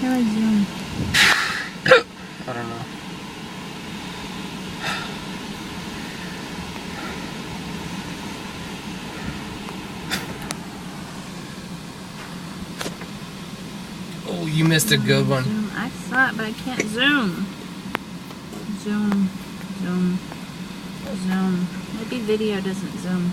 do I zoom? I don't know. Oh, you missed a good one. Zoom. I saw it, but I can't zoom. Zoom. Zoom. Zoom. Maybe video doesn't zoom.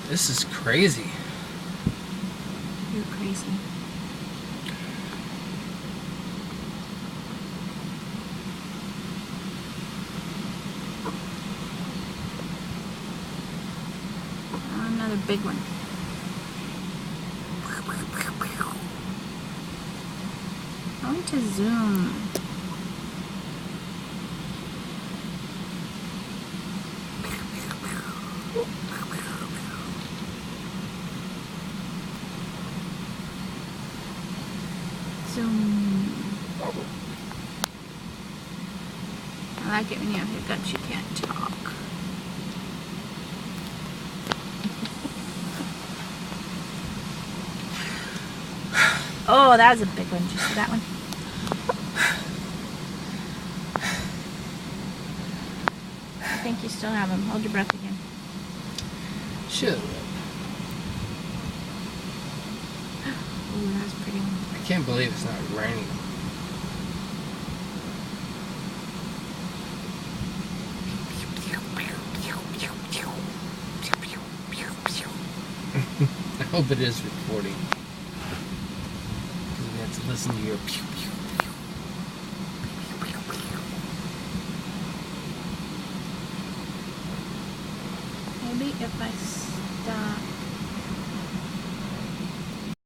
This is crazy. You're crazy. Another big one. I want to zoom. Zoom. I like it when you have hiccups, you can't talk. Oh, that was a big one. Did you see that one? I think you still have them. Hold your breath again. Shut up. Oh, that was a pretty one. I can't believe it's not raining. I hope it is recording. Because we have to listen to your pew pew pew. Maybe if I stop.